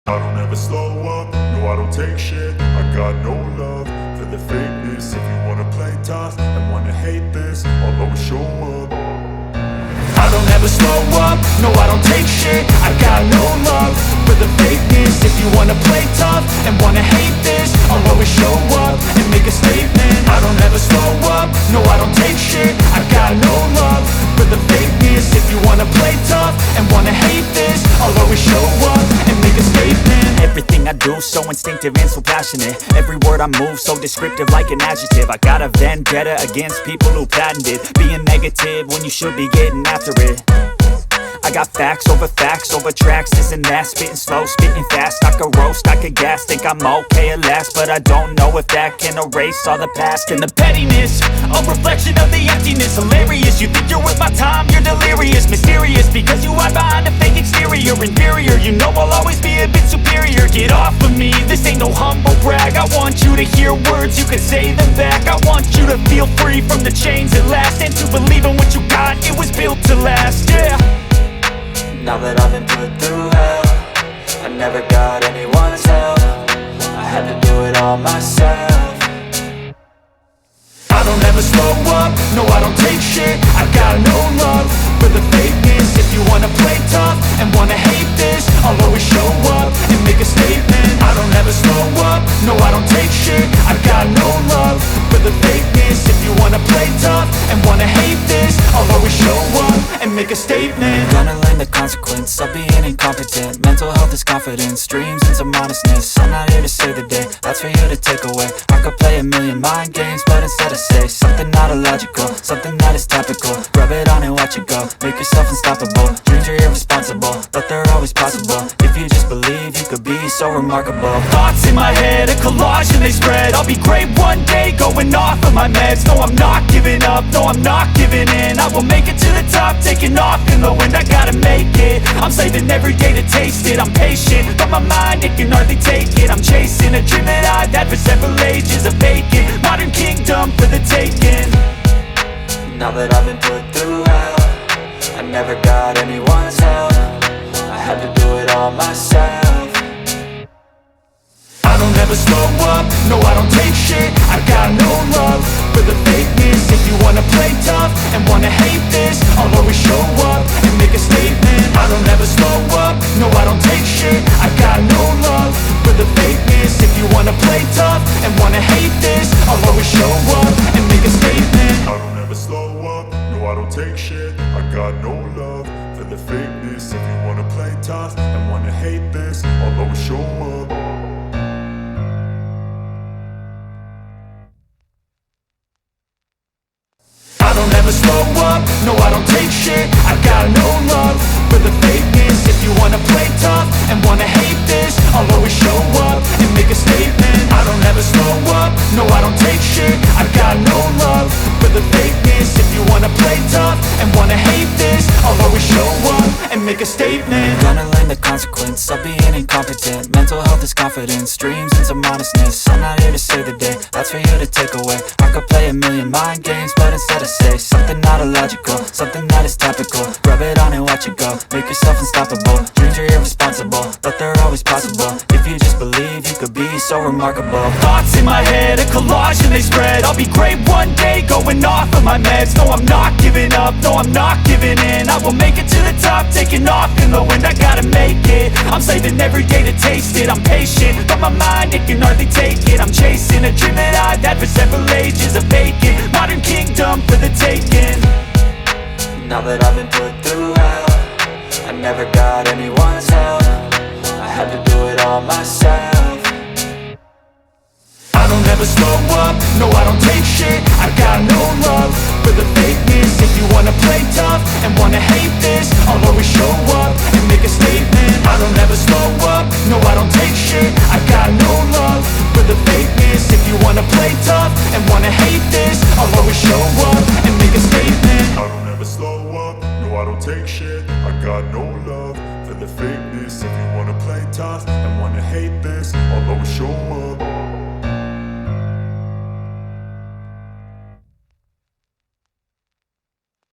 I don't ever slow up, no I don't take shit. I got no love for the fakeness. If you wanna play tough and wanna hate this, I'll always show up. I don't ever slow up, no I don't take shit. I got no love for the fakeness. If you wanna play tough and wanna hate this, I'll always show up and make a statement. I don't ever slow up, no I don't take shit. I got no love for the fakeness. If you wanna play tough and wanna hate this, I'll always show up and make a statement. Everything I do so instinctive and so passionate. Every word I move so descriptive like an adjective. I got a vendetta against people who patented being negative when you should be getting after it. I got facts over tracks, this and that. Spitting slow, spitting fast, I could roast, I could gas. Think I'm okay at last, but I don't know if that can erase all the past. And the pettiness, a reflection of the emptiness. Hilarious, you think you're worth my time, you're delirious. Mysterious, because you hide behind a fake exterior. Inferior, you know I'll always be a bit superior. Get off of me, this ain't no humble brag. I want you to hear words, you can say them back. I want you to feel free from the chains at last, and to believe in what you got, it was built to last, yeah. Now that I've been put through hell, I never got anyone's help. I had to do it all myself. I don't ever slow up, no I don't take shit. I got no love for the fakeness. If you wanna play tough and wanna hate this, I'll always show up and make a statement. I don't ever slow up, no I don't take shit. I got no love for the fakeness. If you wanna play tough and wanna hate this, I'll always show up and make a statement. Gonna learn the consequence of being incompetent. Mental health is confidence, dreams and some honestness. I'm not here to save the day, that's for you to take away. I could play a million mind games, but instead I say something not illogical, something that is topical. Rub it on and watch it go, make yourself unstoppable. Dreams are irresponsible, but they're always possible. If you just believe, you could be so remarkable. Thoughts in my head, a collage and they spread. I'll be great one day, going off of my meds. No, I'm not giving up, no, I'm not giving in. I will make it to the top, taking off in the wind. I gotta make it, I'm saving every day to taste it. I'm patient, but my mind, it can hardly take it. I'm chasing a dream that I've had for several ages. A vacant, modern kingdom for the taking. Now that I've been put through hell, I never got anyone's help. I had to do it all myself. I don't ever slow up, no I don't take shit. I got no love for the fakeness. If you wanna play tough and wanna hate this, I'll always show up and make a statement. I don't ever slow up, no I don't take shit. I got no love for the fakeness. If you wanna play tough and wanna hate this, I'll always show up and make a statement. I don't ever slow up, no I don't take shit. I got no love for the fakeness. If you wanna play tough and wanna hate this, I'll always show up. I don't ever slow up, no I don't take shit. I got no love for the fakeness. If you wanna play tough and wanna hate this, I'll always show up and make a statement. I don't ever slow up, no I don't take shit. I got no love for the fakeness. If you wanna play tough and wanna hate this, I'll always show up and make a statement. Gonna learn the consequence of being incompetent. Mental health is confidence, dreams and some honestness. I'm not here to save the day, that's for you to take away. I could play a million mind games, but instead I say something not illogical, something that is topical. Rub it on and watch it go, make yourself unstoppable. Dreams are irresponsible, but they're always possible. If you just believe, you could be so remarkable. Thoughts in my head, a collage and they spread. I'll be great one day, going off of my meds. No, I'm not giving up, no, I'm not giving in. I will make it to the top, taking off in the wind. I gotta make it, I'm saving every day to taste it. I'm patient, but my mind, it can hardly take it. I'm chasing a dream that I've had for several ages. A vacant, modern kingdom for the taking. Now that I've been put through hell, I never got anyone's help. I had to do it all myself. I don't ever slow up, no I don't take shit. I got no love for the fakeness. If you wanna play tough and wanna hate this, I'll always show up and make a statement. I don't ever slow up, no I don't take shit. I got no love for the fakeness. If you wanna play tough and wanna hate this, I'll always show up and make a statement. I don't ever slow up, no I don't take shit. I got no love for the fakeness. If you wanna play tough and wanna hate this, I'll always show up.